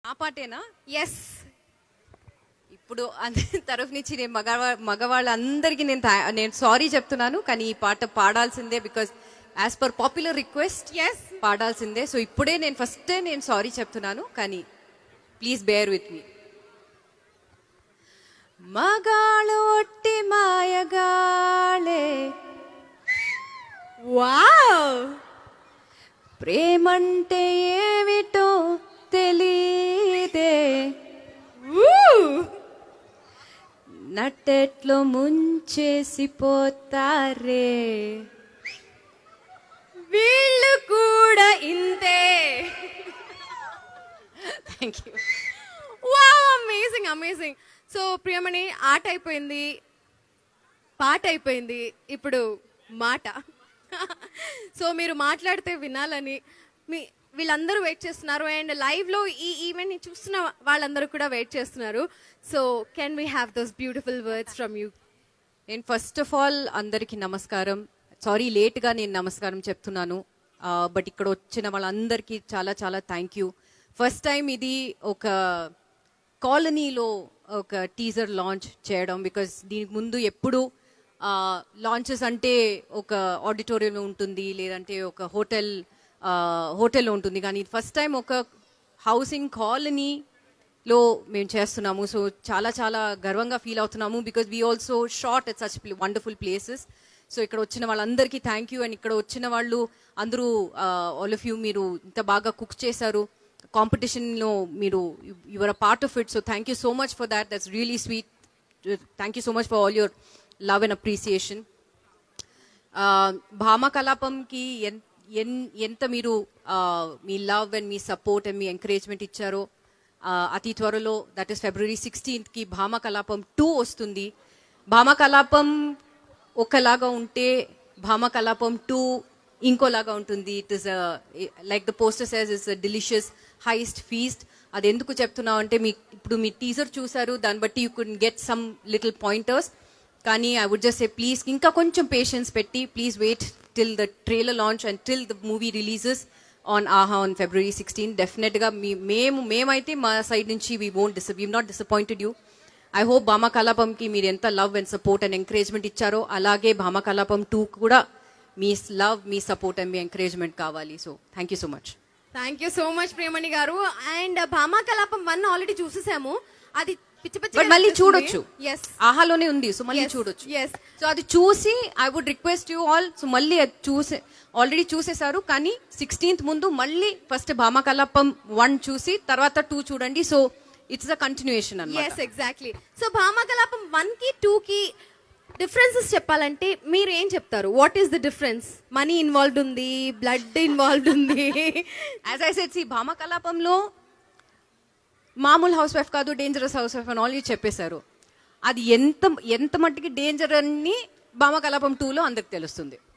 ఆ పాటేనా? ఎస్. ఇప్పుడు అందరి తరఫు నుంచి నేను మగవాళ్ళందరికీ నేను సారీ చెప్తున్నాను, కానీ ఈ పాట పాడాల్సిందే. Because as per popular requests. పాడాల్సిందే. సో ఇప్పుడే నేను సారీ చెప్తున్నాను, కానీ ప్లీజ్ బేర్ విత్ మీ. మగాళు ఒట్టి మాయగాళే, వావ్. ప్రేమంటే ఏమిటో తెలీదే, నట్టెట్లో ముంచేసిపోతారే, వీళ్ళు కూడా ఇంతే. Thank you. Wow, amazing amazing. So Priyamani, ఆట అయిపోయింది, పాట అయిపోయింది, ఇప్పుడు మాట. సో మీరు మాట్లాడితే వినాలని వీళ్ళందరూ వెయిట్ చేస్తున్నారు, అండ్ లైవ్లో ఈ ఈవెంట్ని చూస్తున్న వాళ్ళందరూ కూడా వెయిట్ చేస్తున్నారు. So can we have those beautiful words from you? నేను ఫస్ట్ ఆఫ్ ఆల్ అందరికీ నమస్కారం. సారీ లేట్గా నేను నమస్కారం చెప్తున్నాను, బట్ ఇక్కడ వచ్చిన వాళ్ళందరికీ చాలా చాలా థ్యాంక్ యూ. ఫస్ట్ టైం ఇది ఒక కాలనీలో ఒక టీజర్ లాంచ్ చేయడం. బికాస్ దీనికి ముందు ఎప్పుడు లాంచెస్ అంటే ఒక ఆడిటోరియంలో ఉంటుంది, లేదంటే ఒక హోటల్లో ఉంటుంది, కానీ ఫస్ట్ టైం ఒక హౌసింగ్ కాలనీలో మేము చేస్తున్నాము. సో చాలా చాలా గర్వంగా ఫీల్ అవుతున్నాము, because we also shot at such wonderful places. So ఇక్కడ వచ్చిన వాళ్ళందరికీ థ్యాంక్ యూ. అండ్ ఇక్కడ వచ్చిన వాళ్ళు అందరూ ఆల్ ఆఫ్ యూ, మీరు ఇంత బాగా కుక్ చేశారు, కాంపిటీషన్లో మీరు your a part of it. So thank you so much for that. That's really sweet. Thank you so much for all your love and appreciation. Bhama కలాపంకి ఎంత మీరు మీ లవ్ అండ్ మీ సపోర్ట్ అండ్ మీ ఎంకరేజ్మెంట్ ఇచ్చారో, అతి త్వరలో, దట్ ఈస్ February 16th భామ కలాపం 2 వస్తుంది. భామ కలాపం ఒకలాగా ఉంటే భామ కలాపం 2 ఇంకోలాగా ఉంటుంది. It is like the poster says, it's a delicious heist feast. అది ఎందుకు చెప్తున్నావు అంటే, ఇప్పుడు మీ టీజర్ చూసారు, దాన్ని బట్టి you could get some little pointers. కానీ I would just say please ఇంకా కొంచెం పేషెన్స్ పెట్టి, please wait till the trailer launch and till the movie releases on Aha on February 16. డెఫినెట్గా మేమైతే మా సైడ్ నుంచి we not disappointed you. I hope Bhama కలాపంకి మీరు ఎంత love and support and encouragement ఇచ్చారో, అలాగే భామ కలాపం 2 కూడా మీ లవ్, మీ సపోర్ట్ అండ్ మీ ఎంకరేజ్మెంట్ కావాలి. So thank you so much. Thank you so much Priyamani గారు. అండ్ భామ కలాపం 1 ఆల్రెడీ చూసేసాము, అది పిచ్చి పిచ్చి బట్ మళ్ళీ చూడొచ్చు, ఎస్, ఆహాలోనే ఉంది. సో మళ్ళీ చూడొచ్చు. ఎస్. సో అది చూసి I would request you all, so మళ్ళీ అది ఆల్రెడీ చూసేశారు, కానీ 16th ముందు మళ్ళీ ఫస్ట్ భామ కలాపం 1 చూసి తర్వాత 2 చూడండి. సో ఇట్స్ అ కంటిన్యూయేషన్ అన్నమాట. Yes, exactly. So Bhama Kalapam 1 కి 2 కి డిఫరెన్సెస్ చెప్పాలంటే మీరు ఏం చెప్తారు? What is the difference? Money involved ఉంది, బ్లడ్ ఇన్వాల్వ్డ్ ఉంది. యాజ్ ఐ సెడ్, భామ కలాపంలో మామూలు హౌస్ వైఫ్ కాదు, డేంజరస్ హౌస్ వైఫ్ అని ఆల్రెడీ చెప్పేశారు. అది ఎంత మట్టికి డేంజర్ అని భామ కలాపం 2లో అందరికి తెలుస్తుంది.